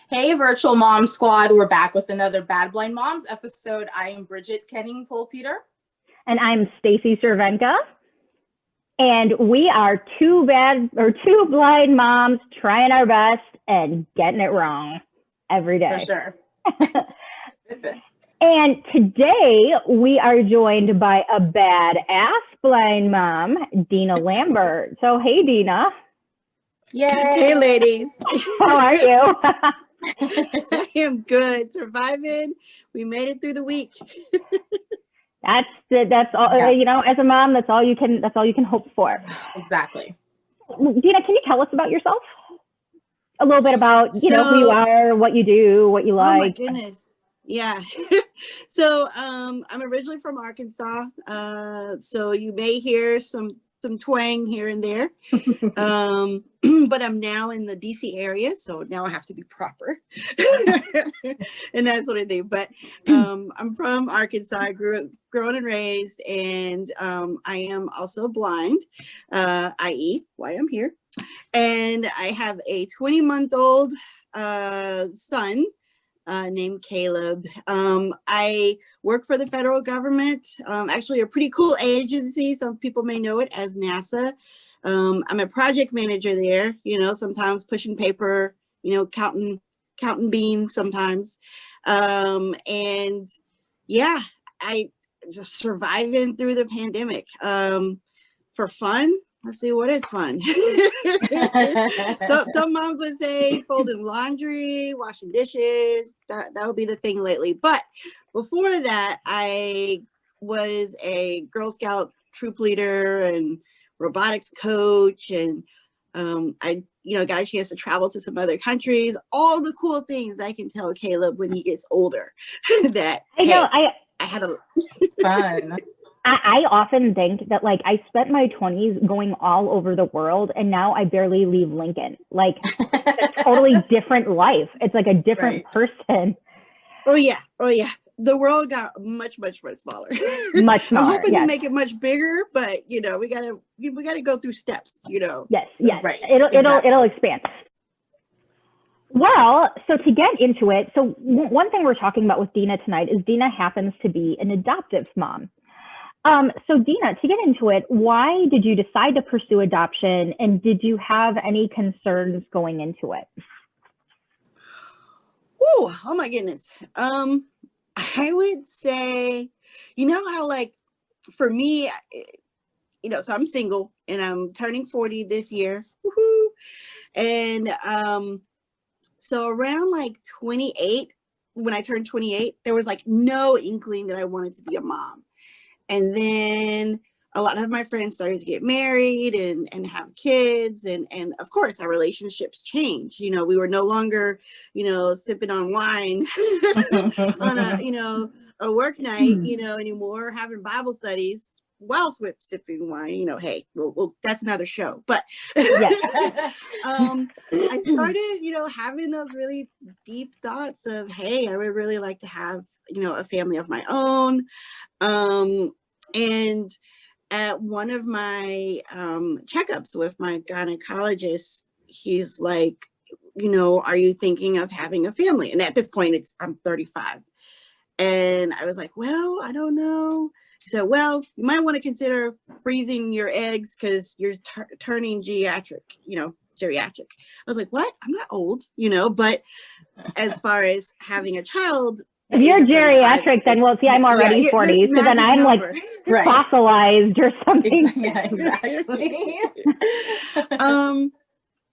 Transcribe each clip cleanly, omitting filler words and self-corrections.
Hey, Virtual Mom Squad. We're back with another Bad Blind Moms episode. I am Bridgit Kenning Pulpeter. And I'm Stacy Cervenka. And we are two blind moms trying our best and getting it wrong every day. For sure. And today we are joined by a badass blind mom, Denna Lambert. So, hey, Denna. Yay. Hey, ladies. How are you? I am good. Surviving. We made it through the week. That's all. Yes. You know, as a mom, that's all you can hope for. Exactly. Denna, can you tell us about yourself? A little bit about who you are, what you do, what you like. Oh my goodness. Yeah. So I'm originally from Arkansas. So you may hear some twang here and there. But I'm now in the DC area, so now I have to be proper. And that's what I do. But I'm from Arkansas. I grown and raised, and I am also blind, i.e. why I'm here. And I have a 20-month-old son named Kaleb. I work for the federal government, actually a pretty cool agency. Some people may know it as NASA. I'm a project manager there, sometimes pushing paper, counting beans sometimes. And yeah, I just surviving through the pandemic. For fun, let's see, what is fun? Some moms would say folding laundry, washing dishes. That would be the thing lately. But before that, I was a Girl Scout troop leader and robotics coach, and I got a chance to travel to some other countries. All the cool things that I can tell Kaleb when he gets older. That I had a fun. I often think that, like, I spent my 20s going all over the world, and now I barely leave Lincoln. Like, it's a totally different life. It's like a different person. Oh yeah. The world got much, much, much smaller. Much smaller. I'm hoping yes. to make it much bigger, but we gotta go through steps. Yes. So, yes. Right. It'll expand. Well, so to get into it, so one thing we're talking about with Denna tonight is Denna happens to be an adoptive mom. So Denna, to get into it, why did you decide to pursue adoption, and did you have any concerns going into it? Oh my goodness. I would say, how, like, for me, so I'm single and I'm turning 40 this year. Woohoo! And so around like 28, when I turned 28, there was like no inkling that I wanted to be a mom. And then a lot of my friends started to get married and have kids. And of course, our relationships changed. We were no longer, sipping on wine on a work night, anymore, having Bible studies while sipping wine. Hey, well, that's another show. But I started, having those really deep thoughts of, hey, I would really like to have, a family of my own. And at one of my checkups with my gynecologist, he's like, are you thinking of having a family? And at this point, I'm 35. And I was like, well, I don't know. He said, well, you might want to consider freezing your eggs because you're turning geriatric. I was like, what? I'm not old, but as far as having a child, if you're geriatric, then I'm already 40, so then I'm number. Like fossilized or something. Yeah, exactly.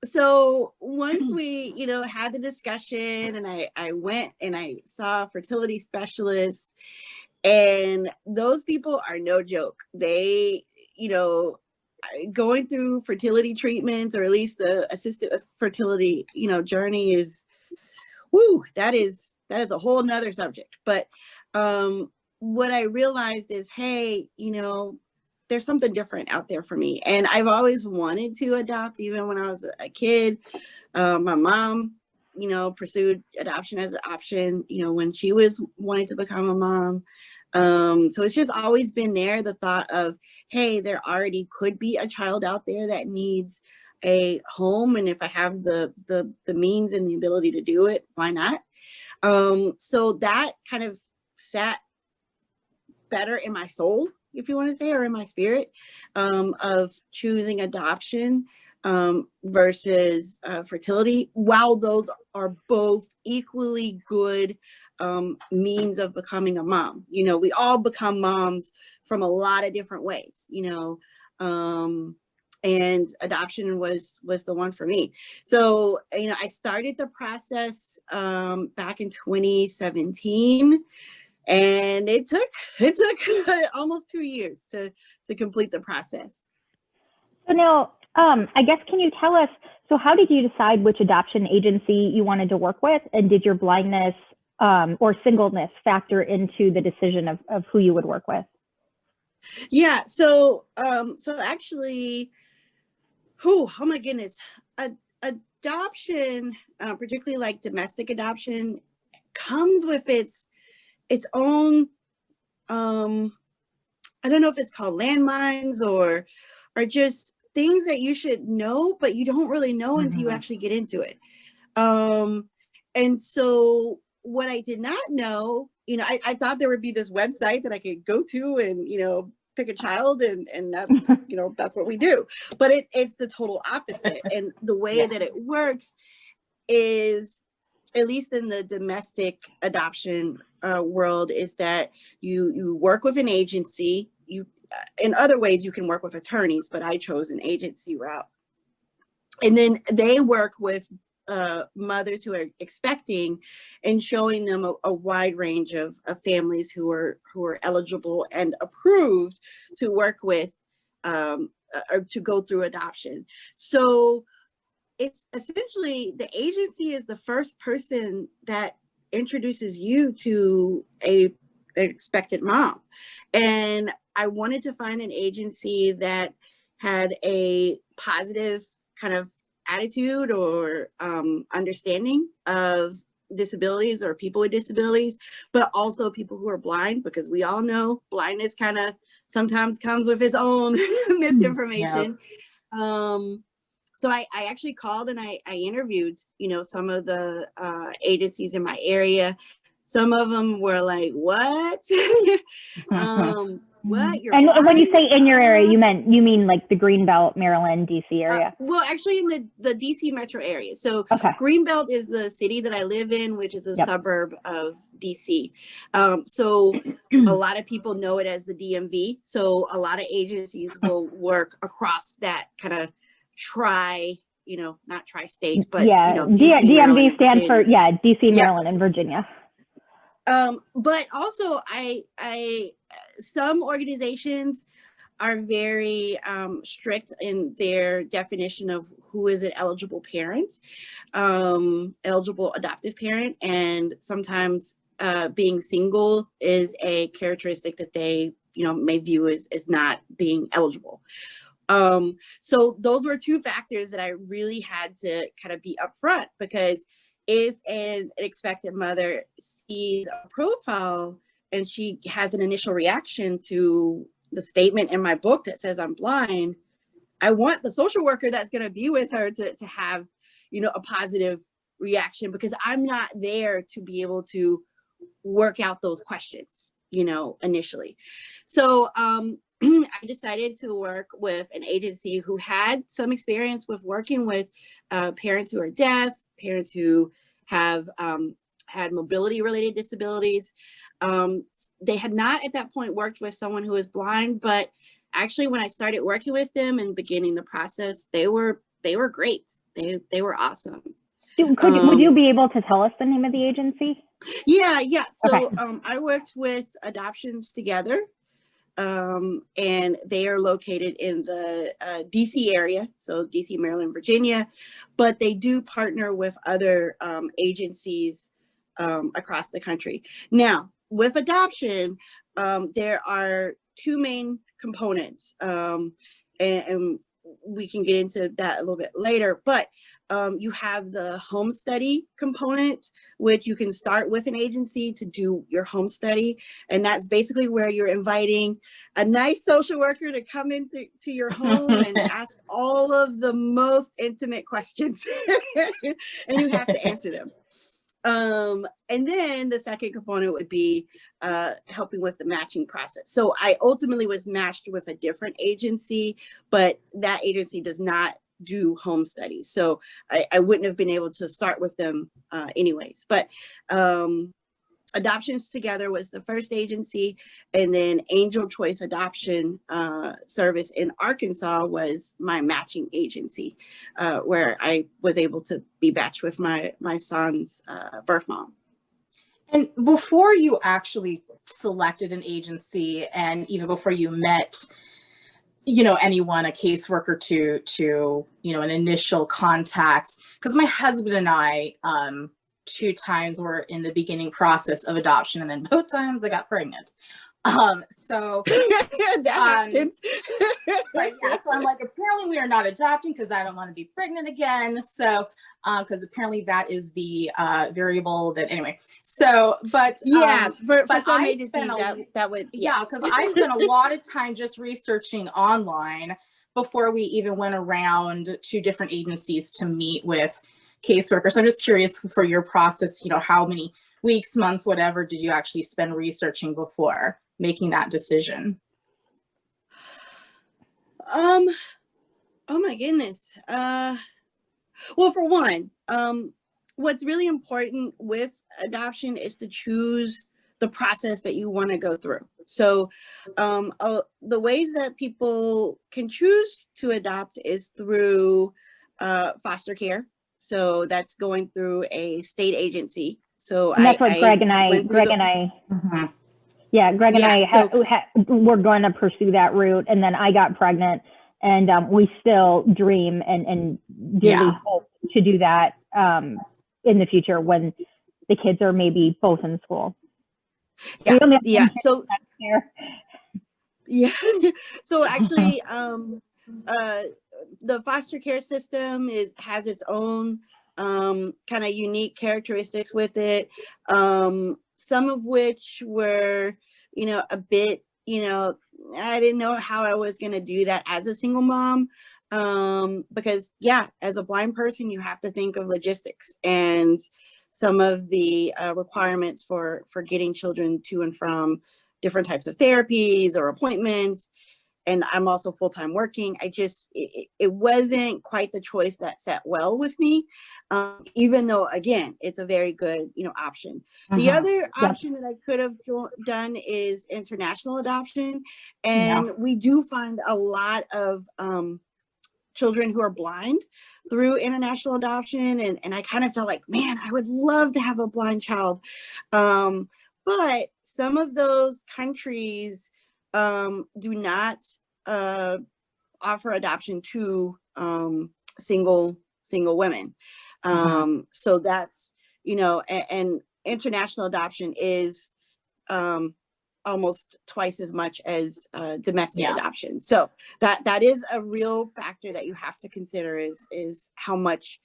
So once we, had the discussion, and I went and I saw a fertility specialist, and those people are no joke. They, going through fertility treatments, or at least the assisted fertility, journey is, that is a whole nother subject. But what I realized is, hey, there's something different out there for me. And I've always wanted to adopt, even when I was a kid. My mom, pursued adoption as an option, when she was wanting to become a mom. So it's just always been there, the thought of, hey, there already could be a child out there that needs a home, and if I have the means and the ability to do it, why not? So that kind of sat better in my soul, if you want to say, or in my spirit, of choosing adoption versus fertility, while those are both equally good means of becoming a mom. You know, we all become moms from a lot of different ways, you know, and adoption was the one for me. So, you know, I started the process back in 2017. And it took almost 2 years to complete the process. So now, I guess, can you tell us, so how did you decide which adoption agency you wanted to work with? And did your blindness or singleness factor into the decision of who you would work with? Yeah, so actually, oh my goodness, adoption, particularly like domestic adoption, comes with its own, I don't know if it's called landmines or just things that you should know, but you don't really know until you actually get into it. And so what I did not know, you know, I thought there would be this website that I could go to and, you know, pick a child and that's, you know, that's what we do. But it's the total opposite. And the way that it works is, at least in the domestic adoption world, is that you work with an agency. You, in other ways, you can work with attorneys, but I chose an agency route. And then they work with mothers who are expecting and showing them a wide range of families who are eligible and approved to work with or to go through adoption. So it's essentially, the agency is the first person that introduces you to an expected mom. And I wanted to find an agency that had a positive kind of attitude or understanding of disabilities or people with disabilities, but also people who are blind, because we all know blindness kind of sometimes comes with its own misinformation. So I actually called and I interviewed, you know, some of the agencies in my area. Some of them were like, what? What? You're and blind? When you say in your area, you mean like the Greenbelt, Maryland, DC area? Well, actually in the DC metro area. So Greenbelt is the city that I live in, which is a suburb of DC. So a lot of people know it as the DMV. So a lot of agencies will work across that kind of not tri-state, but you know, DC, DMV stands for DC, Maryland, and Virginia. But also some organizations are very strict in their definition of who is an eligible parent, eligible adoptive parent, and sometimes being single is a characteristic that they, you know, may view as not being eligible. So those were two factors that I really had to kind of be upfront, because if an expected mother sees a profile and she has an initial reaction to the statement in my book that says I'm blind, I want the social worker that's going to be with her to have, you know, a positive reaction, because I'm not there to be able to work out those questions, you know, initially. So I decided to work with an agency who had some experience with working with parents who are deaf, parents who have had mobility related disabilities. They had not at that point worked with someone who was blind, but actually when I started working with them and beginning the process, they were great. They were awesome. Would you be able to tell us the name of the agency? Yeah. So I worked with Adoptions Together. And they are located in the DC area, so DC, Maryland, Virginia, but they do partner with other agencies across the country. Now, with adoption, there are two main components, and we can get into that a little bit later, but you have the home study component, which you can start with an agency to do your home study. And that's basically where you're inviting a nice social worker to come into your home and ask all of the most intimate questions. And you have to answer them. And then the second component would be helping with the matching process. So I ultimately was matched with a different agency, but that agency does not do home studies. So I wouldn't have been able to start with them anyways. But Adoptions Together was the first agency, and then Angel Choice Adoption Service in Arkansas was my matching agency, where I was able to be matched with my son's birth mom. And before you actually selected an agency, and even before you met, anyone, a caseworker to an initial contact, because my husband and I, 2 times were in the beginning process of adoption, and then both times I got pregnant. So that happens. Right, yeah. So I'm like, apparently we are not adopting because I don't want to be pregnant again. So because apparently that is the variable that anyway. So but for some agencies that would because I spent a lot of time just researching online before we even went around to different agencies to meet with caseworkers. I'm just curious for your process, how many weeks, months, whatever, did you actually spend researching before making that decision? Oh my goodness. Well, for one, what's really important with adoption is to choose the process that you want to go through. So the ways that people can choose to adopt is through foster care. So that's going through a state agency. So and that's what Greg and I, we're going to pursue that route. And then I got pregnant, and we still dream and really hope to do that in the future when the kids are maybe both in school. So actually, the foster care system has its own kind of unique characteristics with it, some of which were a bit I didn't know how I was going to do that as a single mom, because as a blind person you have to think of logistics and some of the requirements for getting children to and from different types of therapies or appointments. And I'm also full-time working. It wasn't quite the choice that sat well with me, even though, again, it's a very good, option. The other option that I could have done is international adoption. And we do find a lot of children who are blind through international adoption. And I kind of felt like, man, I would love to have a blind child. But some of those countries do not offer adoption to single women. So that's, and international adoption is almost twice as much as domestic adoption. So that is a real factor that you have to consider is how much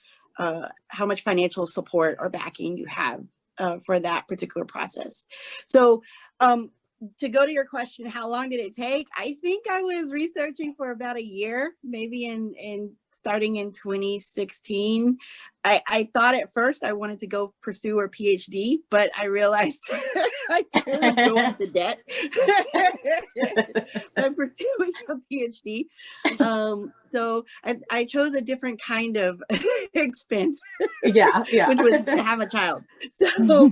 financial support or backing you have for that particular process. So to go to your question, how long did it take? I think I was researching for about a year, maybe in starting in 2016. I thought at first I wanted to go pursue a PhD, but I realized I couldn't go into debt. I'm pursuing a PhD. So I chose a different kind of expense, which was to have a child. So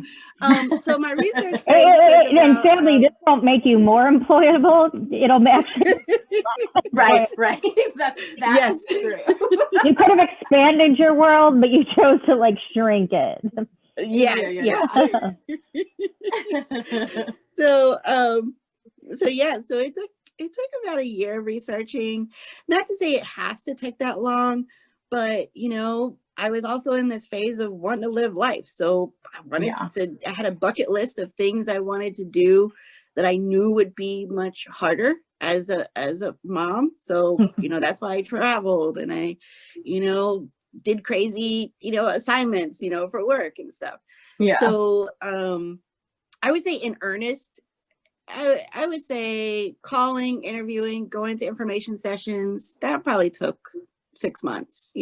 my research phase and sadly, this won't make you more employable. It'll match. Right. That's true. You could have expanded your world, but you chose to shrink it. Yes. So it took about a year researching. Not to say it has to take that long, but I was also in this phase of wanting to live life. So I had a bucket list of things I wanted to do that I knew would be much harder as a mom. So, that's why I traveled and I, did crazy, assignments, for work and stuff. Yeah. So I would say in earnest, I would say calling, interviewing, going to information sessions, that probably took 6 months,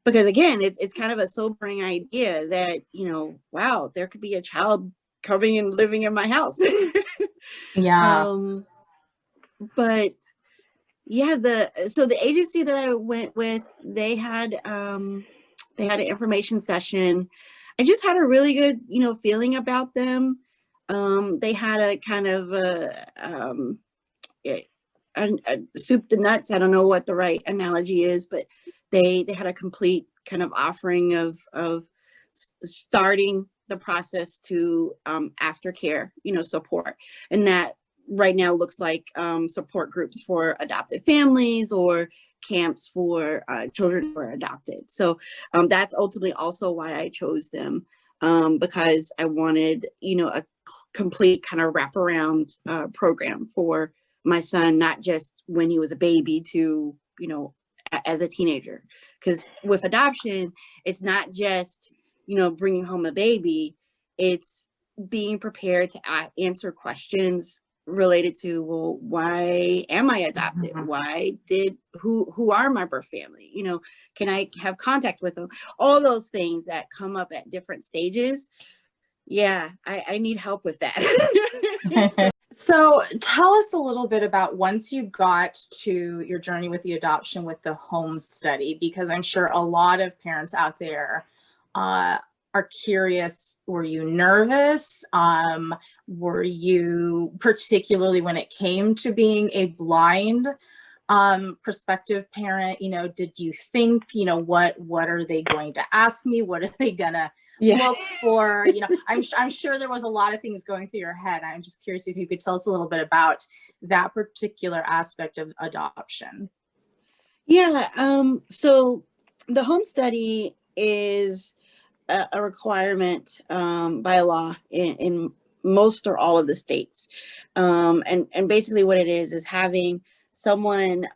because again, it's kind of a sobering idea that, wow, there could be a child coming and living in my house. Yeah. But yeah, the agency that I went with, they had an information session. I just had a really good, feeling about them. They had a kind of a soup to nuts. I don't know what the right analogy is, but they had a complete kind of offering of starting the process to aftercare, support, and that right now looks like support groups for adopted families or camps for children who are adopted. So that's ultimately also why I chose them, because I wanted, a complete kind of wraparound program for my son, not just when he was a baby to, as a teenager. Because with adoption, it's not just, bringing home a baby, it's being prepared to answer questions related to, well, why am I adopted? Why who are my birth family? Can I have contact with them? All those things that come up at different stages. Yeah, I need help with that. So tell us a little bit about once you got to your journey with the adoption with the home study, because I'm sure a lot of parents out there are curious. Were you nervous? Were you, particularly when it came to being a blind prospective parent, did you think, what are they going to ask me? What are they gonna look for? I'm sure there was a lot of things going through your head. I'm just curious if you could tell us a little bit about that particular aspect of adoption. Yeah. So the home study is a requirement by law in most or all of the states. And basically what it is having someone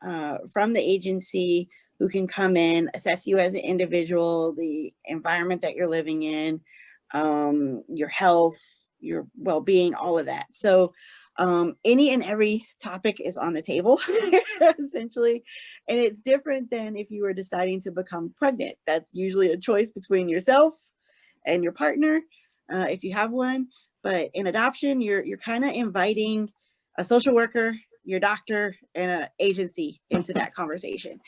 from the agency who can come in, assess you as an individual, the environment that you're living in, your health, your well-being, all of that. So any and every topic is on the table, essentially. And it's different than if you were deciding to become pregnant. That's usually a choice between yourself and your partner, if you have one. But in adoption, you're kind of inviting a social worker, your doctor, and an agency into that conversation,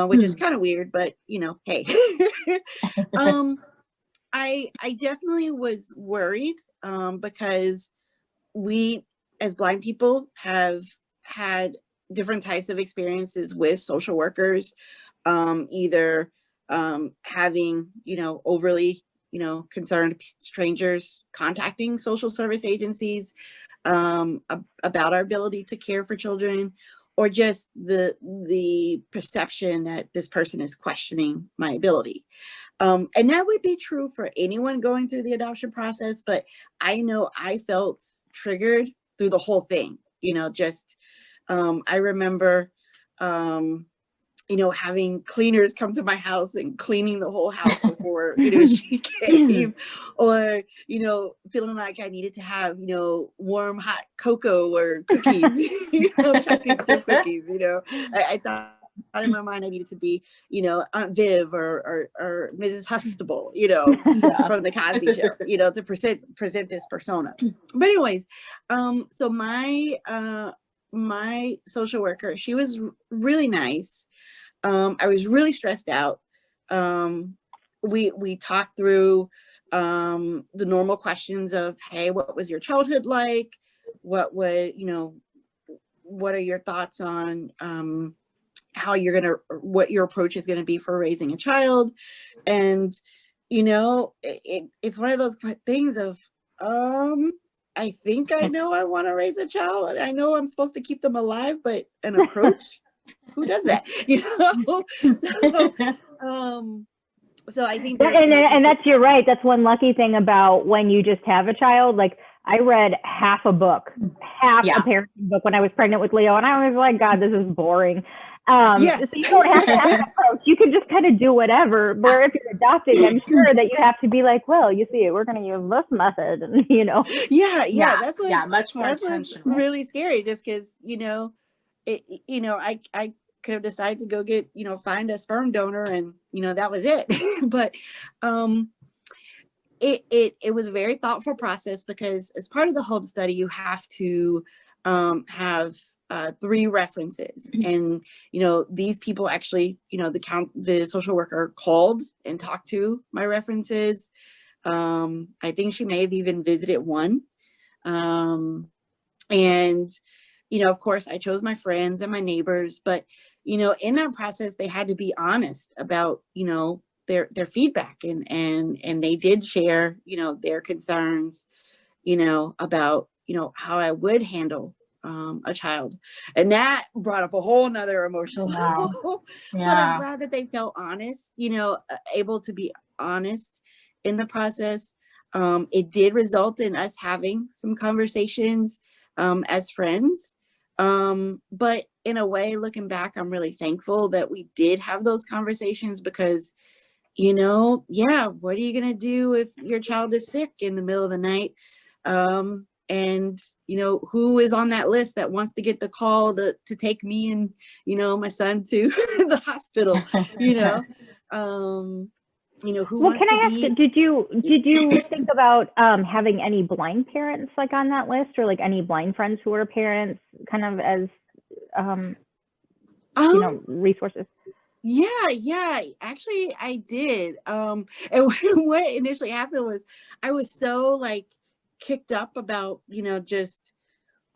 which is kind of weird, but hey. I definitely was worried because we, as blind people, have had different types of experiences with social workers, either having, overly, concerned strangers contacting social service agencies about our ability to care for children, or just the perception that this person is questioning my ability. And that would be true for anyone going through the adoption process, but I know I felt triggered through the whole thing, I remember, having cleaners come to my house and cleaning the whole house before, she came, or, feeling like I needed to have, warm, hot cocoa or cookies, chocolate chip cookies, I thought in my mind I needed to be, Aunt Viv or Mrs. Huxtable, from the Cosby Show, to present this persona. But anyways, so my social worker, she was really nice. I was really stressed out. We talked through the normal questions of, hey, what was your childhood like? What are your thoughts on what your approach is gonna be for raising a child? And it's one of those things of I think I know I want to raise a child. I know I'm supposed to keep them alive, but an approach, who does that? So I think and that's, you're right. That's one lucky thing about when you just have a child. Like I read half a book, half a parenting book when I was pregnant with Leo. And I was like, God, this is boring. Yes. So you don't have to have an approach. You can just kind of do whatever. Where if you're adopting, I'm sure that you have to be like, well, you see, we're going to use this method, and Yeah. That's what. Much more That's what's intentional. really scary, just because I could have decided to go get find a sperm donor, and that was it. But it was a very thoughtful process, because as part of the home study, you have to have 3 references, and these people actually, the social worker called and talked to my references. I think she may have even visited one, and of course I chose my friends and my neighbors, but in that process they had to be honest about their feedback, and they did share their concerns about how I would handle a child, and that brought up a whole nother emotional level. But I'm glad that they felt honest, able to be honest in the process. It did result in us having some conversations as friends, but in a way, looking back, I'm really thankful that we did have those conversations, because what are you gonna do if your child is sick in the middle of the night? And who is on that list that wants to get the call to take me and my son to the hospital? Who Well, wants can to I ask, did you think about having any blind parents like on that list, or like any blind friends who were parents, kind of as resources? Yeah, actually I did. And what initially happened was I was so like kicked up about just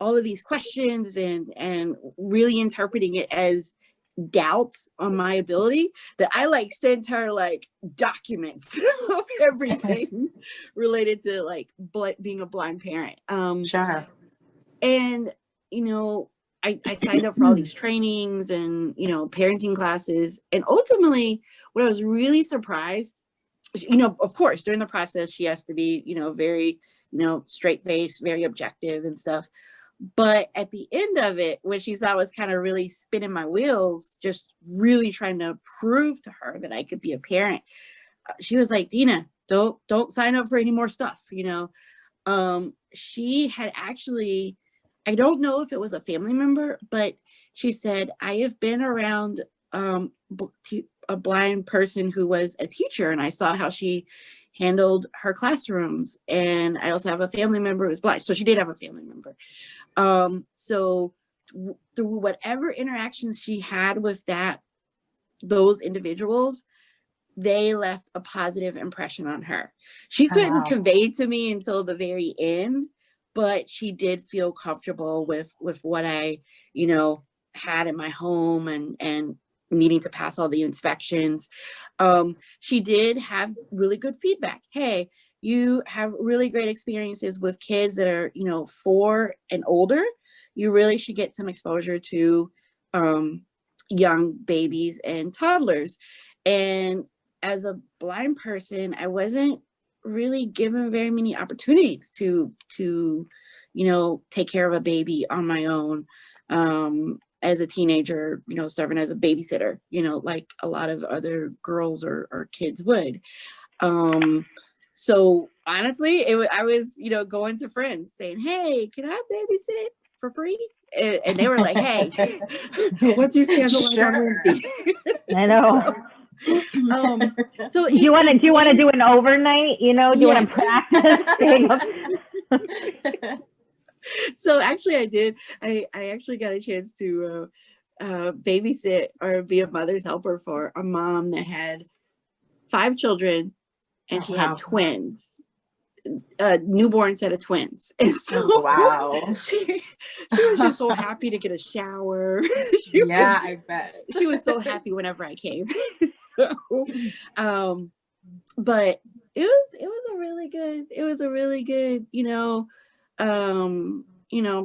all of these questions, and really interpreting it as doubts on my ability, that I like sent her like documents of everything related to like being a blind parent. Sure. And I signed up for all these trainings and parenting classes, and ultimately what I was really surprised, of course during the process she has to be very straight faced, very objective and stuff, but at the end of it, when she saw I was kind of really spinning my wheels, just really trying to prove to her that I could be a parent, she was like, Dina, don't sign up for any more stuff. She had actually, I don't know if it was a family member, but she said, I have been around a blind person who was a teacher, and I saw how she handled her classrooms. And I also have a family member who's blind. So she did have a family member. So through whatever interactions she had with those individuals, they left a positive impression on her. She couldn't convey to me until the very end, but she did feel comfortable with what I, had in my home, and needing to pass all the inspections. She did have really good feedback. Hey, you have really great experiences with kids that are, 4 and older. You really should get some exposure to young babies and toddlers. And as a blind person, I wasn't really given very many opportunities to take care of a baby on my own. As a teenager, serving as a babysitter, like a lot of other girls or kids would. So honestly, I was, going to friends saying, hey, can I babysit for free? And they were like, hey, what's your schedule like on Wednesday? I know. So do you want to do an overnight? Do you want to practice staying up? So actually I did. I actually got a chance to babysit or be a mother's helper for a mom that had 5 children, and she had twins, a newborn set of twins. And so she was just so happy to get a shower. I bet. She was so happy whenever I came. So but it was a really good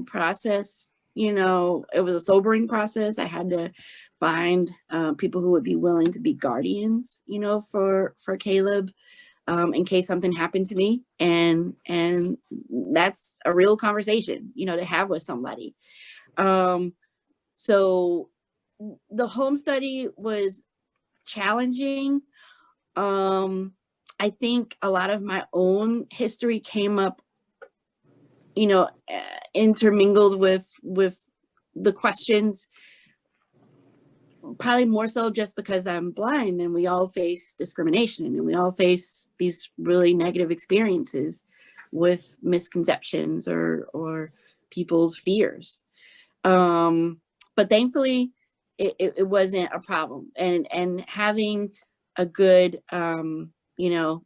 process. It was a sobering process. I had to find people who would be willing to be guardians, for Kaleb. in case something happened to me. And that's a real conversation, you know, to have with somebody. So the home study was challenging. I think a lot of my own history came up, you know, intermingled with the questions, probably more so just because I'm blind, and we all face discrimination, and we all face these really negative experiences with misconceptions or people's fears. But thankfully it wasn't a problem, and having a good, you know,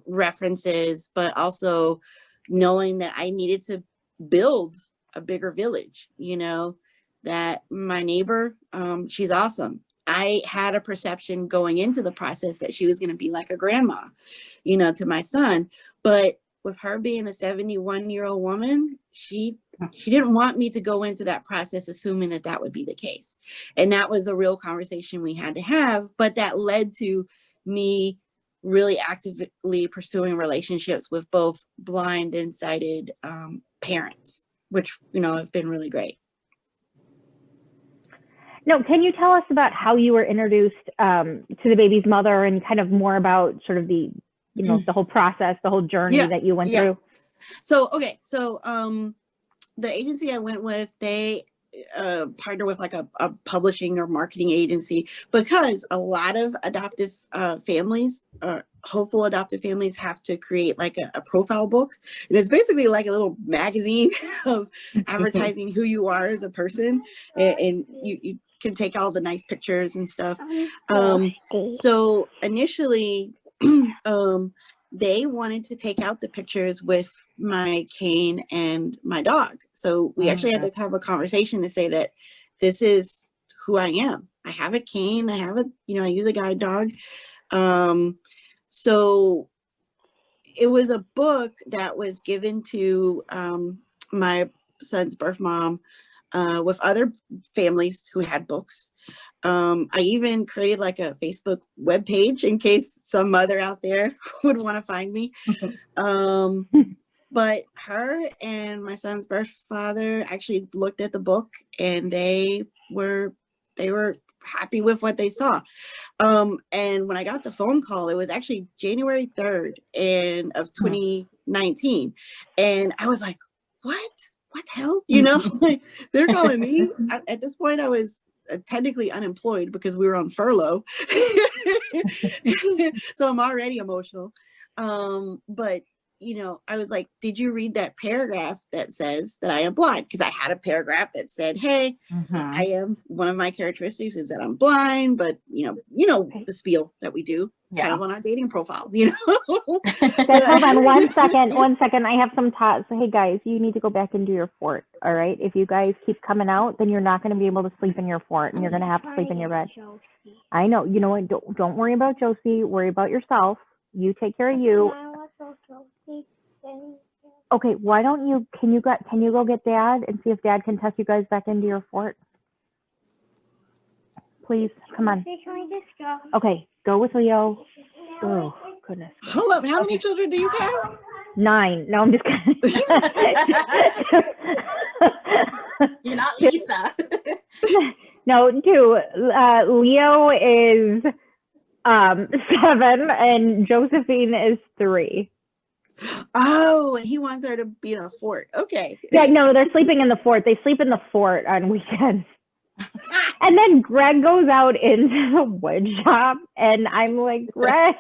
references, but also knowing that I needed to build a bigger village, you know, that my neighbor, she's awesome. I had a perception going into the process that she was going to be like a grandma, you know, to my son. But with her being a 71-year-old woman, she didn't want me to go into that process assuming that that would be the case. And that was a real conversation we had to have, but that led to me really actively pursuing relationships with both blind and sighted parents, which, you know, have been really great. No, can you tell us about how you were introduced to the baby's mother, and kind of more about sort of the, you know, the whole process, the whole journey that you went through? So, okay. So the agency I went with, they partner with like a publishing or marketing agency, because a lot of adoptive families, hopeful adoptive families, have to create like a profile book. And it's basically like a little magazine of advertising who you are as a person, and you can take all the nice pictures and stuff. So initially they wanted to take out the pictures with my cane and my dog. So we actually had to have a conversation to say that this is who I am. I have a cane, I have a, you know, I use a guide dog. So it was a book that was given to my son's birth mom with other families who had books. I even created like a Facebook webpage in case some mother out there would want to find me. But her and my son's birth father actually looked at the book, and they were happy with what they saw. And when I got the phone call, it was actually January 3rd of 2019. And I was like, what the hell? You know, like, they're calling me. At this point, I was technically unemployed because we were on furlough. So I'm already emotional. But you know, I was like, did you read that paragraph that says that I am blind? Because I had a paragraph that said, hey, I am, one of my characteristics is that I'm blind, but you know the spiel that we do kind of on our dating profile, you know. Guys, hold on one second. I have some thoughts. Hey guys, you need to go back into your fort. All right. If you guys keep coming out, then you're not going to be able to sleep in your fort, and you're going to have to sleep in your bed. I know. You know what? Don't worry about Josie. Worry about yourself. You take care of you. Okay, why don't you, can you go get Dad and see if Dad can test you guys back into your fort? Please, come on. Okay, go with Leo. Oh, goodness. Hold up, how many children do you have? 9. No, I'm just kidding. You're not Lisa. No, 2. Leo is 7 and Josephine is 3. Oh, and he wants her to be in a fort. Okay. Yeah, no, they're sleeping in the fort. They sleep in the fort on weekends. And then Greg goes out into the wood shop, and I'm like, Greg.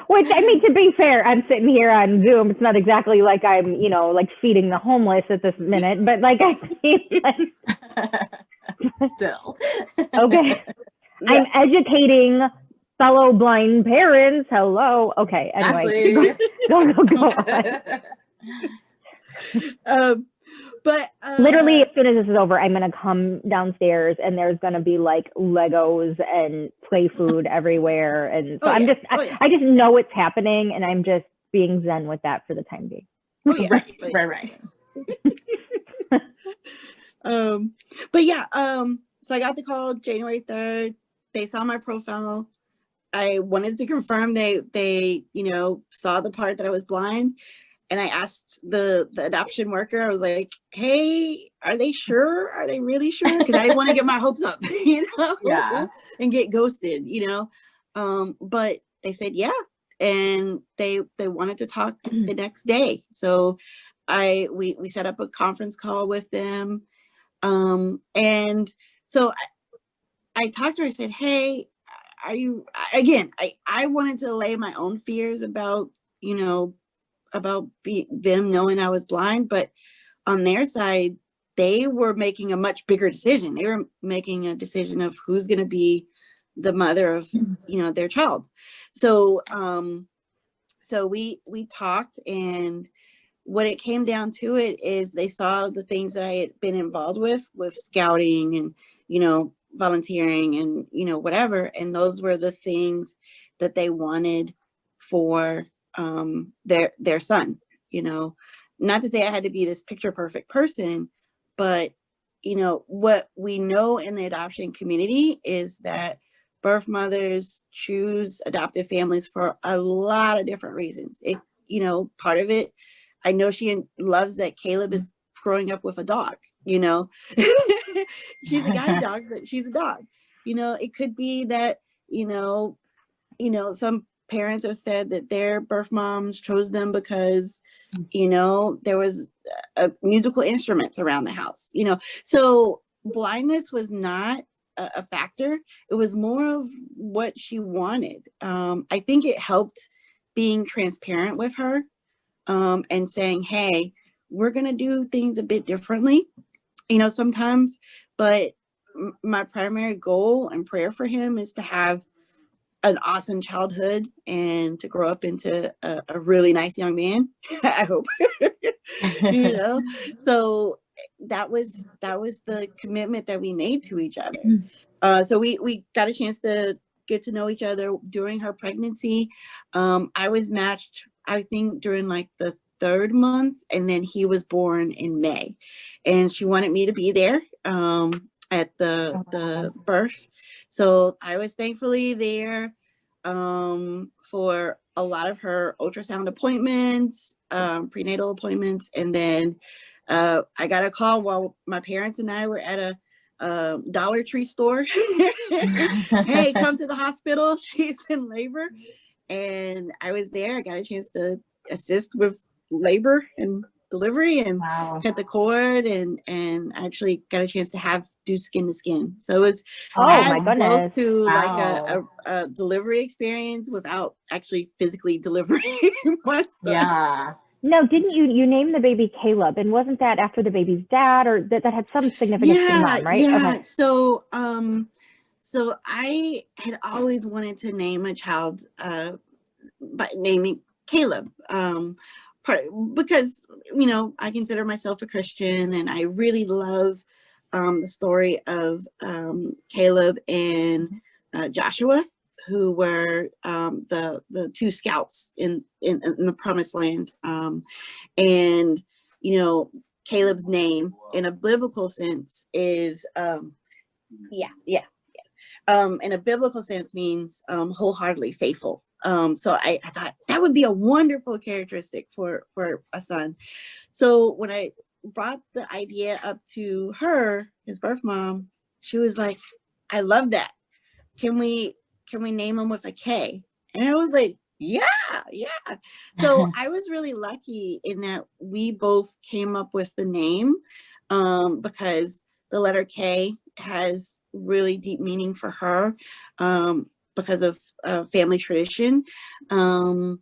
Which, I mean, to be fair, I'm sitting here on Zoom. It's not exactly like I'm, you know, like feeding the homeless at this minute, but like, I mean, like, still. Okay. Yeah. I'm educating fellow blind parents. Hello. Okay. Anyway, go on. But literally, as soon as this is over, I'm gonna come downstairs, and there's gonna be like Legos and play food everywhere, and so I just know it's happening, and I'm just being zen with that for the time being. Right. But yeah, so I got the call January 3rd. They saw my profile. I wanted to confirm they, you know, saw the part that I was blind. And I asked the adoption worker, I was like, hey, are they sure? Are they really sure? Because I didn't want to get my hopes up, you know, Yeah. and get ghosted, you know. But they said, yeah. And they wanted to talk the next day. So we set up a conference call with them. And so I talked to her, I said, hey, are you, again, I wanted to lay my own fears about, you know, about them knowing I was blind, but on their side, they were making a much bigger decision. They were making a decision of who's going to be the mother of, you know, their child. So, so we talked, and what it came down to it is they saw the things that I had been involved with scouting and, you know, volunteering and, you know, whatever. And those were the things that they wanted for their son, you know. Not to say I had to be this picture perfect person, but, you know, what we know in the adoption community is that birth mothers choose adoptive families for a lot of different reasons. It, you know, part of it, I know she loves that Kaleb is growing up with a dog, you know. She's a guide dog, but she's a dog. You know, it could be that, you know, some parents have said that their birth moms chose them because, you know, there was musical instruments around the house, you know. So blindness was not a factor. It was more of what she wanted. I think it helped being transparent with her, and saying, hey, we're going to do things a bit differently, you know, sometimes, but my primary goal and prayer for him is to have an awesome childhood and to grow up into a really nice young man. I hope. You know, so that was the commitment that we made to each other. So we got a chance to get to know each other during her pregnancy. I was matched, I think, during like the 3rd month, and then he was born in May, and she wanted me to be there at the birth. So I was thankfully there for a lot of her ultrasound appointments, prenatal appointments, and then I got a call while my parents and I were at a Dollar Tree store. Hey, come to the hospital. She's in labor. And I was there. I got a chance to assist with labor and delivery and cut the cord, and actually got a chance to do skin to skin. So it was as close to like a delivery experience without actually physically delivering my son. Yeah. No, didn't you name the baby Kaleb? And wasn't that after the baby's dad, or that had some significance to the mom, right? Yeah. Okay. So so I had always wanted to name a child by naming Kaleb. Because, you know, I consider myself a Christian, and I really love the story of Kaleb and Joshua, who were the 2 scouts in the Promised Land. And, you know, Kaleb's name in a biblical sense is in a biblical sense means wholeheartedly faithful. So I thought that would be a wonderful characteristic for a son. So when I brought the idea up to her, his birth mom, she was like, I love that. Can we name him with a K? And I was like, yeah. So I was really lucky in that we both came up with the name, because the letter K has really deep meaning for her, because of family tradition. And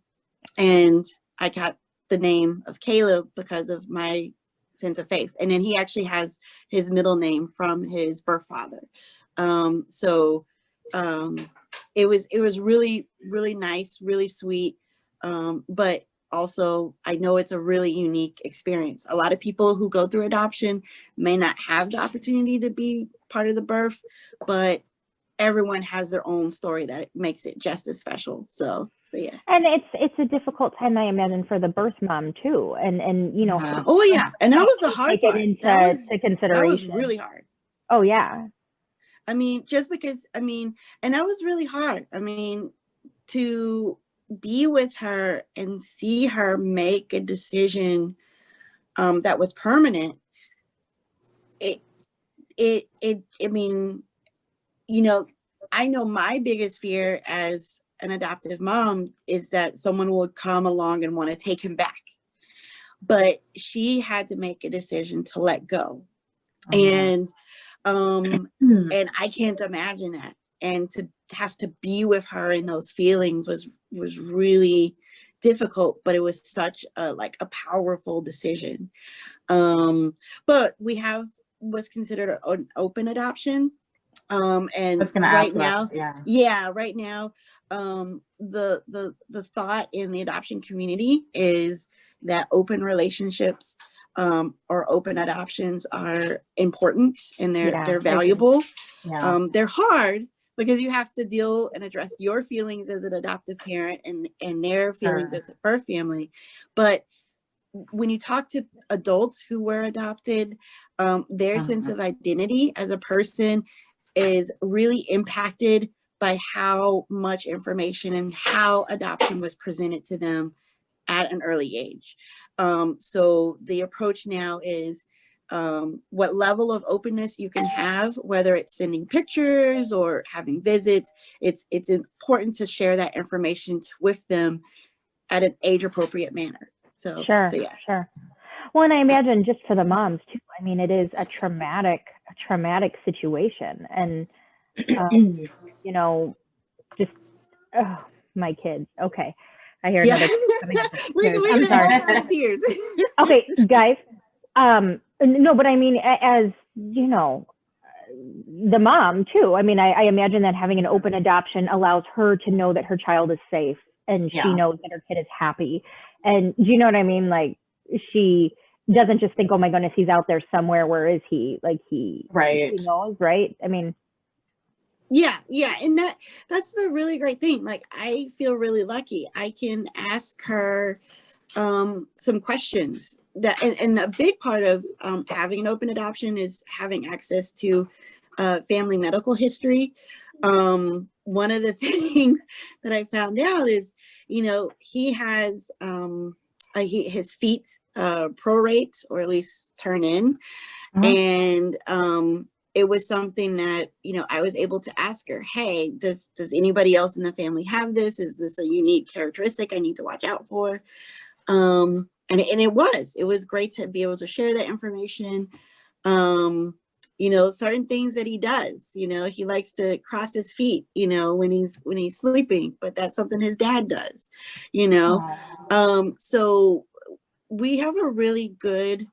I got the name of Kaleb because of my sense of faith. And then he actually has his middle name from his birth father. So it was really, really nice, really sweet. But also, I know it's a really unique experience. A lot of people who go through adoption may not have the opportunity to be part of the birth, but everyone has their own story that makes it just as special. So yeah. And it's a difficult time, I imagine, for the birth mom too. And you know. Oh yeah, and that was the hard part. That was consideration. That was really hard. Oh yeah. I mean, just because, and that was really hard. I mean, to be with her and see her make a decision that was permanent, I mean, you know, I know my biggest fear as an adoptive mom is that someone would come along and want to take him back. But she had to make a decision to let go. And I can't imagine that. And to have to be with her in those feelings was really difficult, but it was such a powerful decision. But we have what's considered an open adoption. And I was gonna right ask now, about, right now, the thought in the adoption community is that open relationships or open adoptions are important, and they're valuable. They're hard because you have to deal and address your feelings as an adoptive parent and their feelings as a birth family. But when you talk to adults who were adopted, their sense of identity as a person is really impacted by how much information and how adoption was presented to them at an early age. So the approach now is what level of openness you can have, whether it's sending pictures or having visits. It's important to share that information with them at an age appropriate manner. So Sure. Well, and I imagine just for the moms too, I mean, it is a traumatic situation. And, you know, just, oh, my kids. Okay. I hear another kid coming up. I'm sorry. Tears. Okay, guys. No, but I mean, as you know, the mom too. I mean, I imagine that having an open adoption allows her to know that her child is safe and she knows that her kid is happy. And do you know what I mean? Like, she doesn't just think, oh my goodness, he's out there somewhere. Where is he? Like he knows, right? I mean, yeah. And that's the really great thing. Like, I feel really lucky. I can ask her some questions that, and a big part of having an open adoption is having access to family medical history. One of the things that I found out is, he has his feet prorate, or at least turn in. And it was something that, I was able to ask her, hey, does anybody else in the family have this? Is this a unique characteristic I need to watch out for? And it was great to be able to share that information. Certain things that he does, he likes to cross his feet, when he's sleeping, but that's something his dad does, so we have a really good,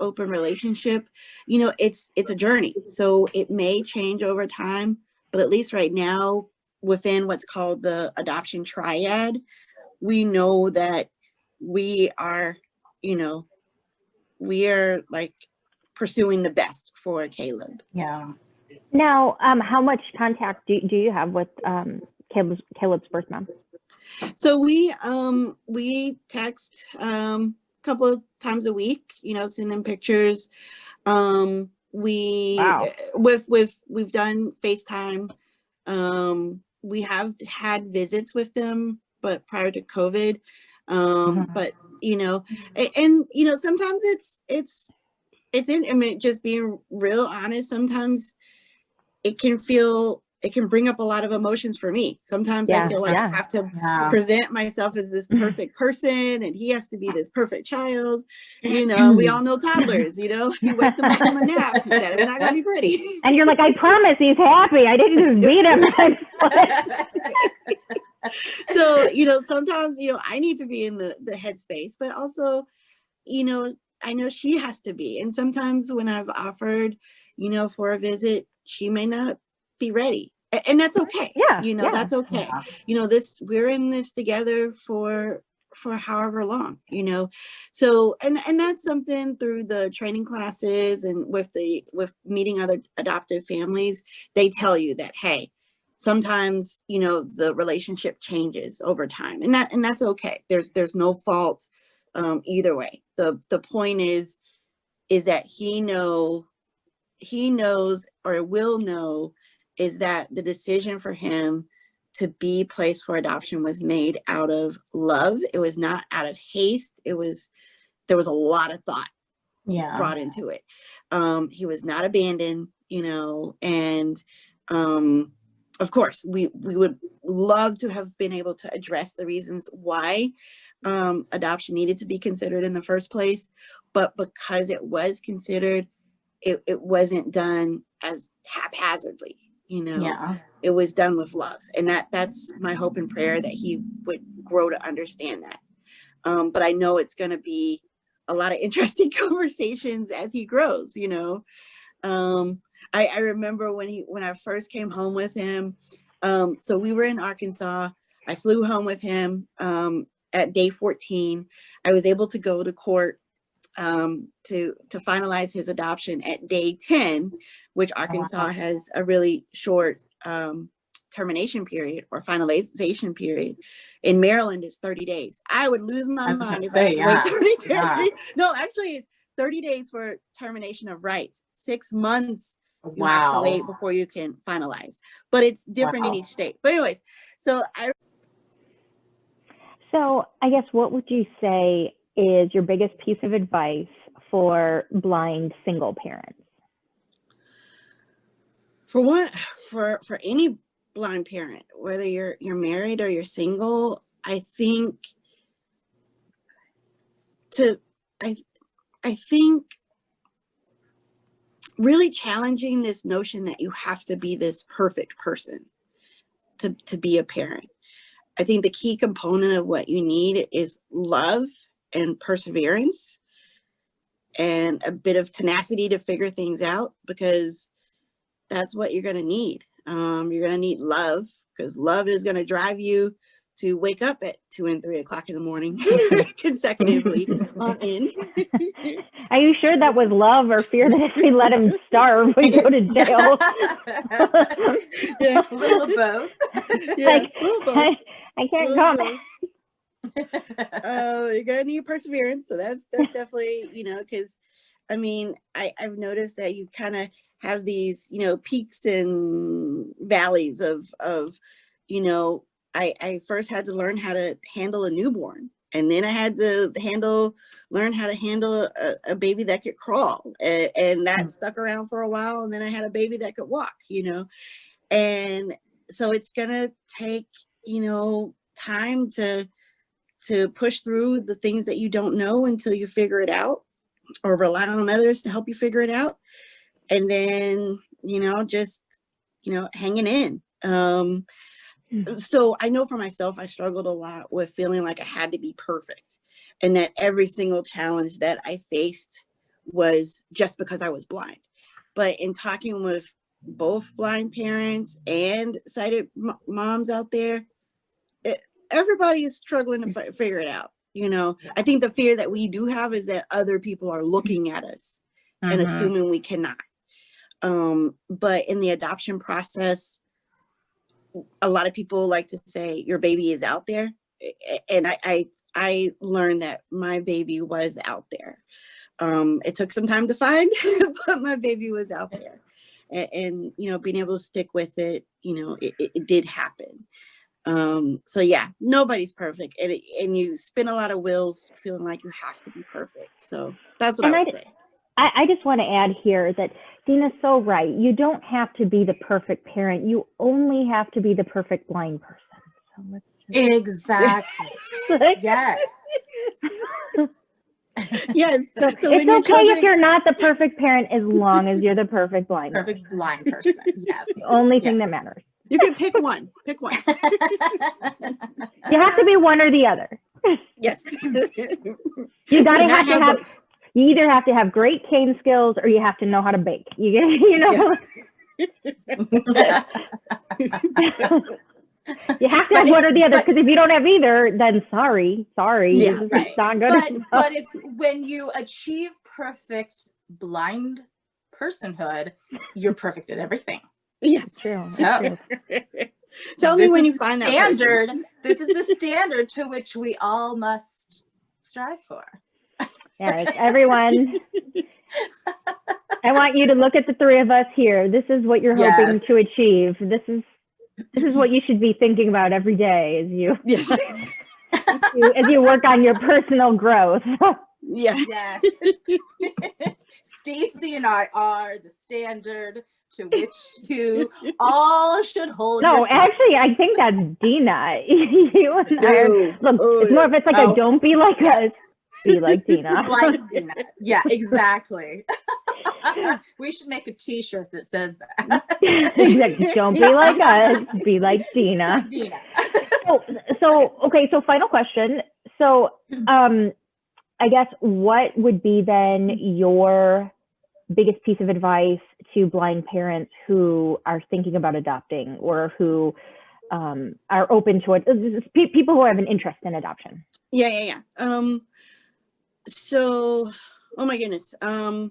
open relationship. It's a journey, so it may change over time, but at least right now, within what's called the adoption triad, we know that we are like pursuing the best for Kaleb. Now, how much contact do you have with Kaleb's birth mom? So we text a couple of times a week, send them pictures. We've done FaceTime. We have had visits with them, but prior to COVID. But sometimes just being real honest, sometimes it can bring up a lot of emotions for me. Sometimes I feel like I have to present myself as this perfect person, and he has to be this perfect child. We all know toddlers, if you wake them up from a nap, that is not going to be pretty. And you're like, I promise he's happy. I didn't just beat him. So, sometimes, I need to be in the headspace, but also, I know she has to be. And sometimes when I've offered, for a visit, she may not be ready. And that's okay. That's okay. We're in this together for however long, So, and that's something through the training classes and with meeting other adoptive families, they tell you that, hey, sometimes, the relationship changes over time, and that's okay. There's no fault either way. The point is that he knows or will know is that the decision for him to be placed for adoption was made out of love. It was not out of haste. There was a lot of thought brought into it. He was not abandoned, and of course we would love to have been able to address the reasons why adoption needed to be considered in the first place, but because it was considered, it wasn't done as haphazardly. It was done with love, and that's my hope and prayer, that he would grow to understand that. But I know it's going to be a lot of interesting conversations as he grows. I remember when I first came home with him. So we were in Arkansas. I flew home with him at day 14. I was able to go to court to finalize his adoption at day 10, which Arkansas has a really short termination period or finalization period. In Maryland, it's 30 days. I would lose my mind if I had to wait 30 days. Yeah. No, actually, it's 30 days for termination of rights. 6 months you have to wait before you can finalize. But it's different in each state. But anyways, so I guess, what would you say is your biggest piece of advice for blind single parents? For any blind parent, whether you're married or you're single, I think really challenging this notion that you have to be this perfect person to be a parent. I think the key component of what you need is love and perseverance and a bit of tenacity to figure things out, because that's what you're going to need. You're going to need love, because love is going to drive you to wake up at 2 and 3 o'clock in the morning consecutively on end. Are you sure that was love, or fear that if we let him starve, we go to jail? A little of both. Yeah, I can't comment. You're gonna need perseverance, so that's definitely, because I've noticed that you kind of have these peaks and valleys of I first had to learn how to handle a newborn, and then I had to learn how to handle a baby that could crawl, and that stuck around for a while, and then I had a baby that could walk, and so it's gonna take time to push through the things that you don't know until you figure it out, or rely on others to help you figure it out, and then just hanging in. So I know for myself, I struggled a lot with feeling like I had to be perfect, and that every single challenge that I faced was just because I was blind. But in talking with both blind parents and sighted moms out there, everybody is struggling to figure it out. I think the fear that we do have is that other people are looking at us and assuming we cannot. But in the adoption process, a lot of people like to say your baby is out there. And I learned that my baby was out there. It took some time to find, but my baby was out there. And being able to stick with it, it did happen. So yeah, nobody's perfect, and you spin a lot of wheels feeling like you have to be perfect. So that's what I would say. I just want to add here that Dena's so right. You don't have to be the perfect parent. You only have to be the perfect blind person. So let's exactly. Yes. Yes. So it's okay if you're not the perfect parent, as long as you're the perfect blind person. Perfect blind person. Yes. The only thing that matters. You can pick one. Pick one. You have to be one or the other. Yes. You gotta have to have. You either have to have great cane skills, or you have to know how to bake. You know. Yeah. You have to have one or the other, because if you don't have either, then sorry, yeah, it's not good. But when you achieve perfect blind personhood, you're perfect at everything. Yes. True. So tell me when you find that standard. This is the standard to which we all must strive for. Yes, everyone. I want you to look at the three of us here. This is what you're hoping to achieve. This is This is what you should be thinking about every day as you Yes. as you work on your personal growth. Yeah. Yeah. Stacy and I are the standard to which you all should hold No, yourself. actually, I think that's Dina. You and I are, look, it's more of it's like a don't be like us, be like Dina. Like Dina. Yeah, exactly. We should make a t-shirt that says that. Exactly. Don't be like us, be like Dina. Like Dina. Okay, so final question. So I guess what would be then your biggest piece of advice to blind parents who are thinking about adopting or who are open to it, people who have an interest in adoption? Yeah. So, oh my goodness. I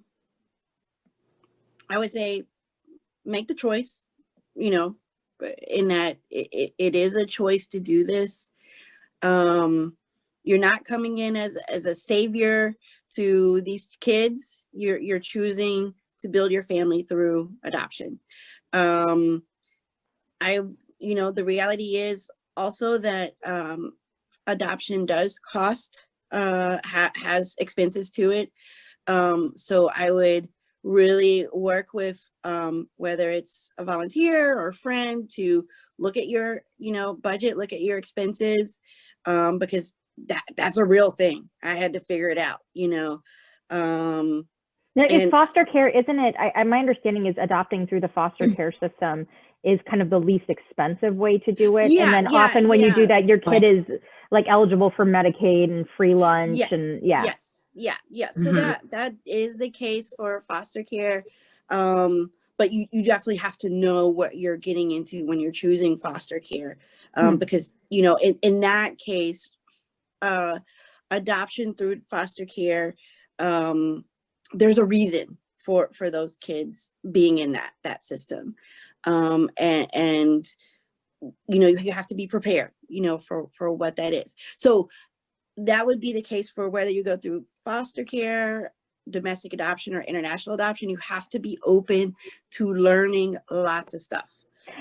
would say make the choice, in that it is a choice to do this. You're not coming in as a savior to these kids. You're choosing to build your family through adoption. The reality is also that adoption does cost, has expenses to it. So I would really work with whether it's a volunteer or a friend to look at your budget, look at your expenses, because that's a real thing. I had to figure it out. Now, is foster care, isn't it? My understanding is adopting through the foster care system is kind of the least expensive way to do it. Yeah, and then often when you do that, your kid is like eligible for Medicaid and free lunch. Yes, and yeah. So that is the case for foster care. But you definitely have to know what you're getting into when you're choosing foster care. Because, in that case, adoption through foster care, there's a reason for those kids being in that system. And you have to be prepared, for what that is. So that would be the case for whether you go through foster care, domestic adoption, or international adoption. You have to be open to learning lots of stuff.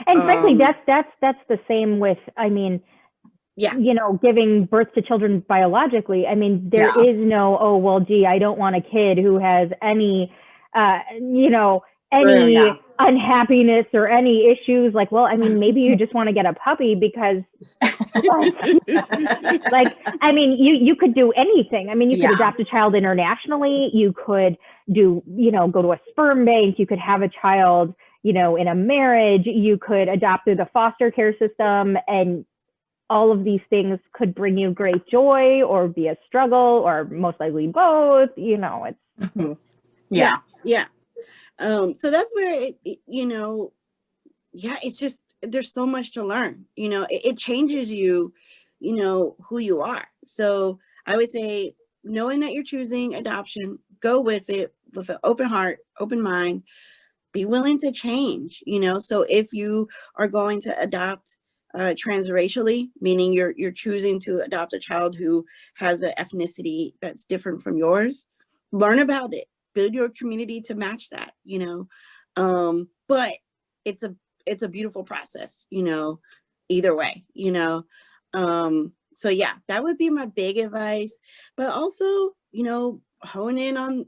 And frankly, that's the same with, giving birth to children biologically. There is no, oh, well, gee, I don't want a kid who has any, unhappiness or any issues. Like, well, maybe you just want to get a puppy because you could do anything. You could adopt a child internationally. You could do, go to a sperm bank. You could have a child, in a marriage. You could adopt through the foster care system, and all of these things could bring you great joy or be a struggle, or most likely both. It's yeah. So that's where it's just, there's so much to learn. It changes you, who you are. So I would say, knowing that you're choosing adoption, go with it with an open heart, open mind, be willing to change. So if you are going to adopt transracially, meaning you're choosing to adopt a child who has an ethnicity that's different from yours, learn about it, build your community to match that, but it's a beautiful process, either way, so yeah, that would be my big advice. But also, hone in on,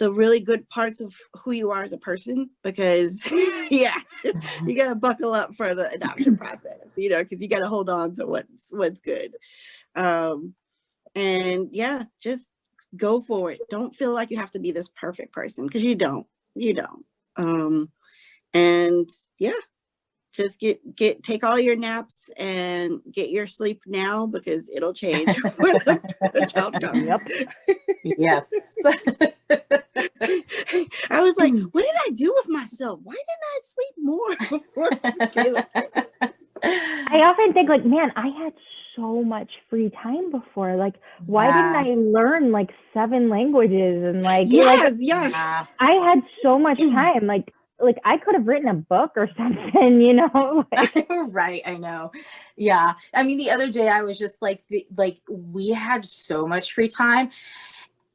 the really good parts of who you are as a person, because you got to buckle up for the adoption process, because you got to hold on to what's good. And just go for it. Don't feel like you have to be this perfect person, because you don't. And just take all your naps and get your sleep now, because it'll change when the child comes. Yep. Yes. I was like, what did I do with myself? Why didn't I sleep more before Kaleb came? I often think, like, man, I had so much free time before. Like, why didn't I learn like 7 languages? And I had so much time. Like I could have written a book or something, Right. I know. Yeah. The other day I was just like, we had so much free time.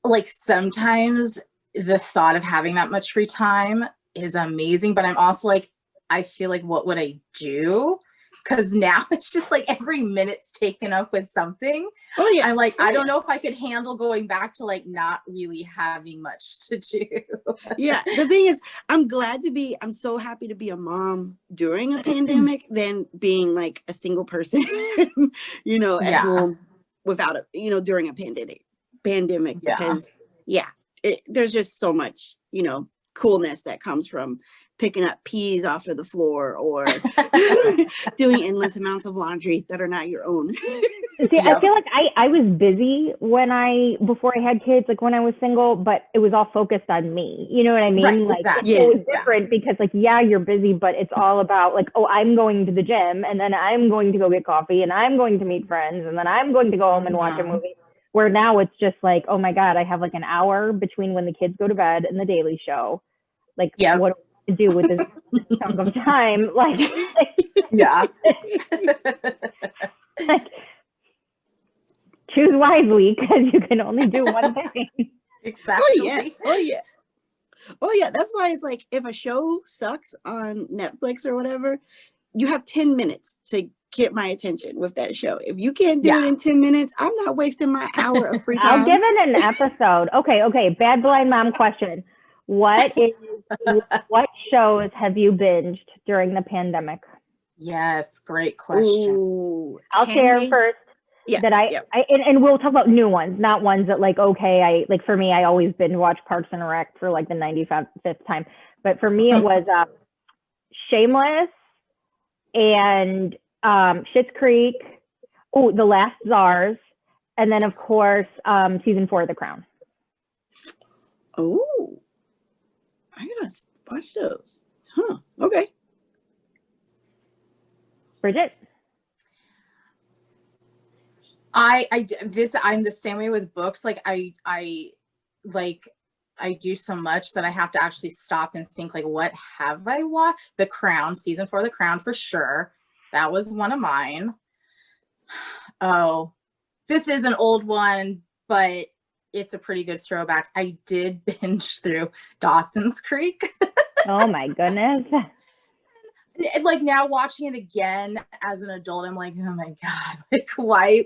Like, sometimes the thought of having that much free time is amazing, but I'm also like, I feel like, what would I do? Because now it's just like every minute's taken up with something. Oh yeah. I'm like, Oh, I don't know if I could handle going back to like not really having much to do. Yeah. The thing is, I'm so happy to be a mom during a pandemic than being like a single person, at home without during a pandemic because there's just so much, coolness that comes from picking up peas off of the floor or doing endless amounts of laundry that are not your own. See, I feel like I was busy before I had kids, like when I was single, but it was all focused on me. You know what I mean? Right, like exactly. it was different because like, you're busy, but it's all about like, oh, I'm going to the gym and then I'm going to go get coffee and I'm going to meet friends and then I'm going to go home and watch a movie. Where now it's just like, oh my God, I have like an hour between when the kids go to bed and the Daily Show. Like, what do I do with this chunk of time? Like, like, choose wisely because you can only do one thing. Exactly. Oh yeah. That's why it's like, if a show sucks on Netflix or whatever, you have 10 minutes to get my attention with that show. If you can't do it in 10 minutes, I'm not wasting my hour of free time. I'll give it an episode. Okay. Bad blind mom question. What shows have you binged during the pandemic? Yes, great question. Ooh, I'll share first. And we'll talk about new ones, not ones that like, okay, for me, I always binge watch Parks and Rec for like the 95th time. But for me, it was Shameless and Schitt's Creek, The Last Czars, and then of course season 4 of The Crown. Oh, I gotta watch those. Huh? Okay. Bridget. I'm the same way with books. Like I do so much that I have to actually stop and think like, what have I watched? The Crown, season 4 of The Crown for sure. That was one of mine. Oh, this is an old one, but it's a pretty good throwback. I did binge through Dawson's Creek. Oh my goodness. Like now watching it again as an adult, I'm like, oh my God, like why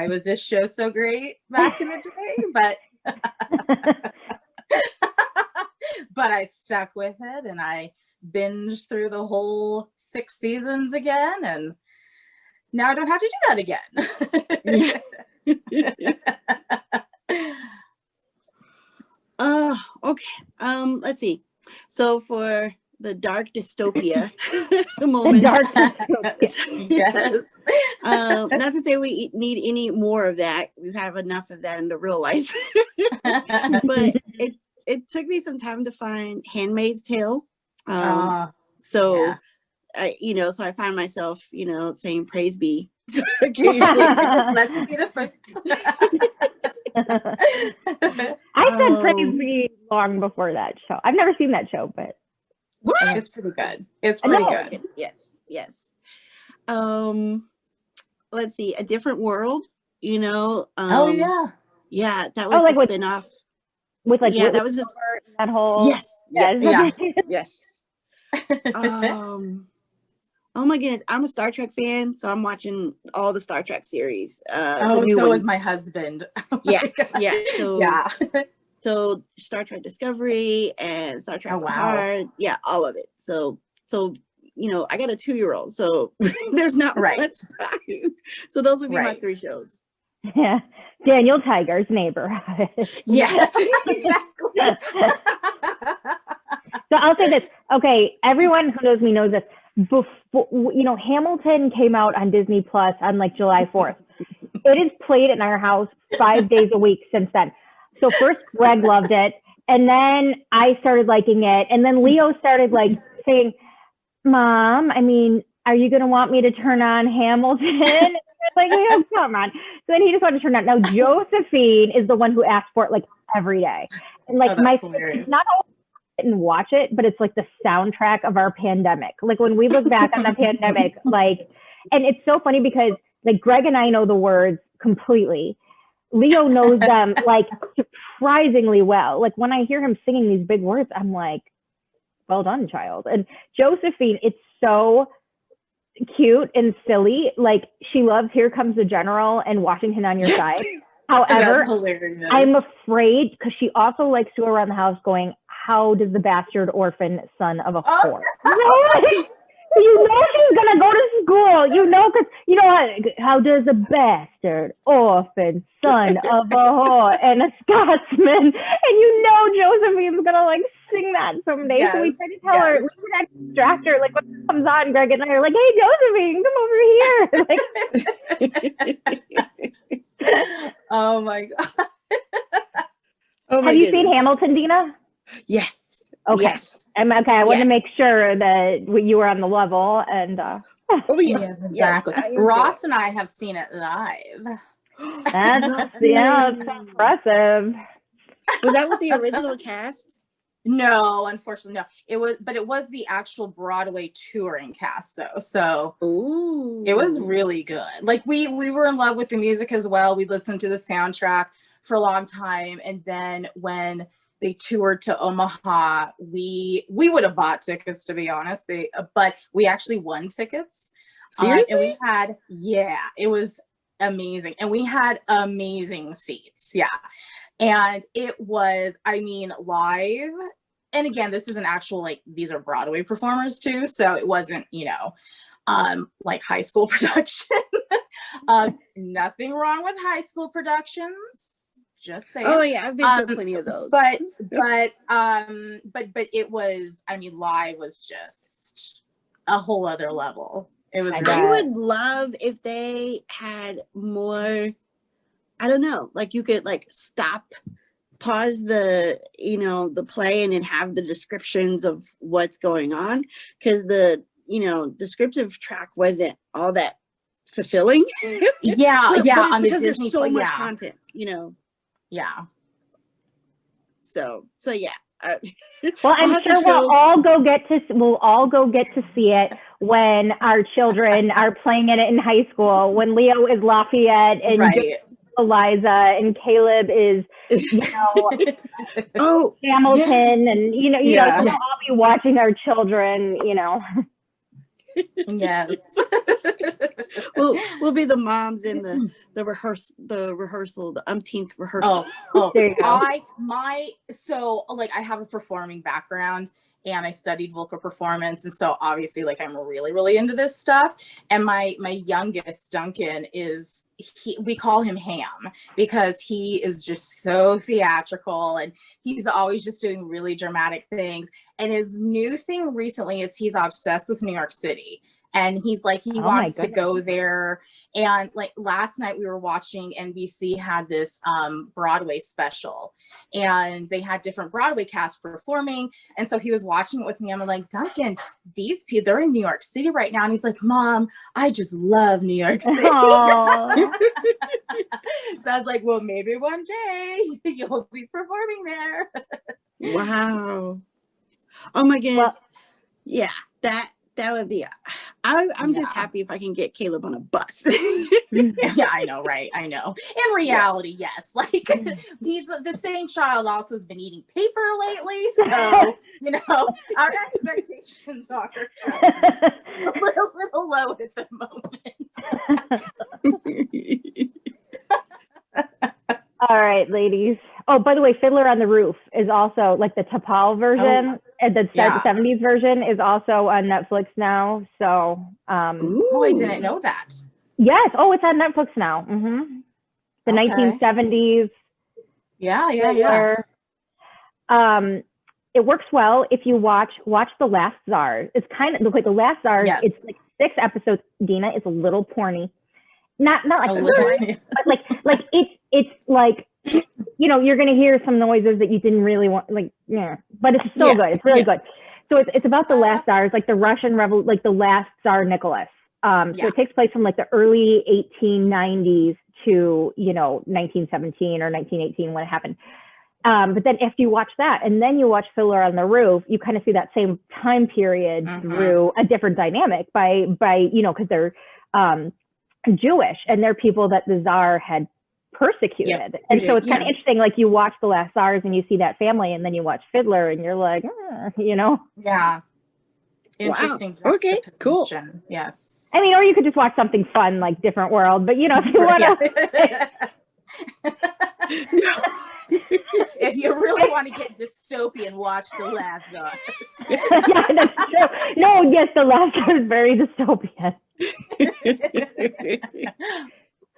was this show so great back in the day? But I stuck with it and I binged through the whole 6 seasons again, and now I don't have to do that again. Okay. Let's see. So for the dark dystopia moment. Yes. Not to say we need any more of that. We have enough of that in the real life. But it took me some time to find Handmaid's Tale. So I find myself, saying praise be. Blessed be the fruit. I said praise be long before that show. I've never seen that show, but it's pretty good. It's pretty good. Yes. Let's see, A Different World. Yeah, that was the spinoff. With like that was that whole yes. Oh my goodness, I'm a Star Trek fan, so I'm watching all the Star Trek series. So is my husband. So Star Trek Discovery and Star Trek Picard, all of it. So I got a 2-year-old, so there's not much time. So those would be my 3 shows. Yeah, Daniel Tiger's Neighborhood. Yes, exactly. So I'll say this. Okay, everyone who knows me knows this. Before, Hamilton came out on Disney Plus on like July 4th. It is played in our house 5 days a week since then. So first Greg loved it, and then I started liking it, and then Leo started like saying, "Mom, I mean, are you gonna want me to turn on Hamilton?" Like, yeah, come on. So then he just wanted to turn it on. Now Josephine is the one who asked for it like every day, and like it's not all and watch it, but it's like the soundtrack of our pandemic. Like when we look back on the pandemic, like, and it's so funny because like Greg and I know the words completely. Leo knows them like surprisingly well. Like when I hear him singing these big words, I'm like, well done, child. And Josephine, it's so cute and silly. Like, she loves Here Comes the General and Washington on Your Side. However, That's hilarious. I'm afraid, because she also likes to go around the house going, how does the bastard orphan son of a whore? You know she's gonna go to school. You know, because you know how does a bastard orphan son of a whore and a Scotsman, and you know Josephine's gonna like sing that someday. Yes, so we try to tell her, we try to distract her. Like when it comes on, Greg and I are like, "Hey, Josephine, come over here!" Like, oh my god. Oh my have you goodness. seen Hamilton, Dina? Yes. Okay. Yes. Okay, I wanted to Yes. make sure that you were on the level, and Oh yes. Yes, exactly. Yes, I am Ross there. and I have seen it live. that's impressive. Was that with the original cast? No, unfortunately, no. It was the actual Broadway touring cast though. So Ooh. it was really good. Like we were in love with the music as well. We listened to the soundtrack for a long time. And then when they toured to Omaha, we would have bought tickets, to be honest. But we actually won tickets. Seriously? And we had, it was amazing. And we had amazing seats. Yeah. And it was, I mean, live. And again, this is an actual, like, these are Broadway performers too. So it wasn't, like high school production. Nothing wrong with high school productions. Just saying. Oh yeah, I've been to plenty of those. But it was, I mean, live was just a whole other level. It was I would love if they had more, I don't know, like you could like pause the play and then have the descriptions of what's going on, because the descriptive track wasn't all that fulfilling. Yeah, But on the because Disney there's so much yeah. content, Yeah. So yeah. Well, I'll I'm have to sure we'll show- all go get to see it when our children are playing it in high school. When Leo is Lafayette and Right. Eliza and Kaleb is, Oh, Hamilton, and Yeah. so we'll all be watching our children. Yes. we'll be the moms in the rehearsal, the umpteenth rehearsal. Oh, There you go. I have a performing background and I studied vocal performance. And so obviously like I'm really, really into this stuff. And my youngest, Duncan, we call him Ham because he is just so theatrical and he's always just doing really dramatic things. And his new thing recently is he's obsessed with New York City. And he's like, he wants to go there. And like last night we were watching, NBC had this Broadway special and they had different Broadway casts performing. And so he was watching it with me. I'm like, Duncan, these people, they're in New York City right now. And he's like, Mom, I just love New York City. So I was like, well, maybe one day you'll be performing there. Wow. Oh my goodness. Well, yeah, that would be, I'm just happy if I can get Kaleb on a bus. Yeah, I know, right? I know. In reality, yes. Like he's the same child also has been eating paper lately. So, our expectations are a little low at the moment. All right, ladies. Oh, by the way, Fiddler on the Roof is also like the T'Pol version. And the 70s version is also on Netflix now. So, oh, I didn't know that. Yes. Oh, it's on Netflix now. Mm-hmm. The 1970s. Yeah. It works well if you watch The Last Tsar. It's kind of like The Last Tsar. Yes. It's like 6 episodes. Dina, it's a little porny. Not like porny, but like it's like, you're going to hear some noises that you didn't really want, but it's so good. It's really good. So it's about the last Tsar. It's like the Russian revolution, like the last Tsar Nicholas. So it takes place from like the early 1890s to, 1917 or 1918 when it happened. But then if you watch that and then you watch Fiddler on the Roof, you kind of see that same time period through a different dynamic by because they're Jewish and they're people that the Tsar had persecuted. Yep, And so it's yeah. kind of interesting, like you watch The Last Czars and you see that family, and then you watch Fiddler and you're like, you know? Yeah. Interesting. Wow. Okay, cool. juxtaposition. Yes. I mean, or you could just watch something fun like Different World, but you know, if you want to. If you really want to get dystopian, watch The Last Czar. Yeah, that's true. No, yes, The Last Czar is very dystopian.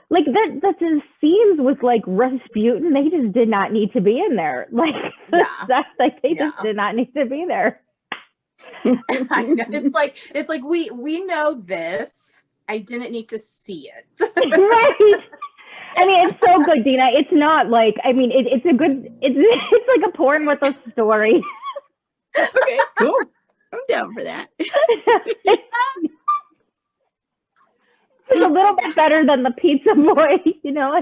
Like the scenes with like Rasputin, they just did not need to be in there. Like, that's like they just did not need to be there. I know. It's like we know this. I didn't need to see it. Right. I mean, it's so good, Dina. It's not like, I mean, it's a good, it's like a porn with a story. Okay, cool. I'm down for that. It's a little bit better than the Pizza Boy, you know?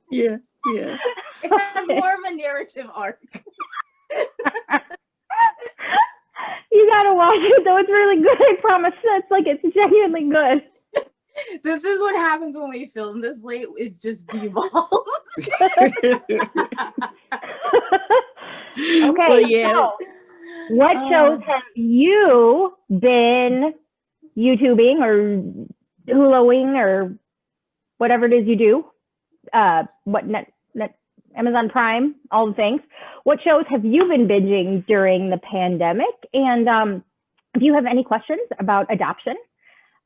Yeah. It has more of a narrative arc. You gotta watch it though. It's really good. I promise. It's genuinely good. This is what happens when we film this late. It just devolves. Okay. Well, yeah. So, what shows have you been YouTubing or Huluing or whatever it is you do? What Amazon Prime, all the things. What shows have you been binging during the pandemic? And if you have any questions about adoption,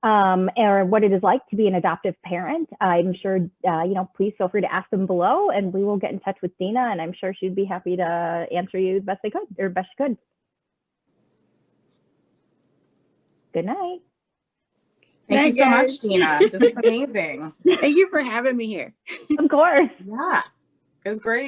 or what it is like to be an adoptive parent, I'm sure, please feel free to ask them below, and we will get in touch with Dina, and I'm sure she'd be happy to answer you the best they could, or best she could. Good night. Thank you so much, Dina. This is amazing. Thank you for having me here. Of course. Yeah, it was great.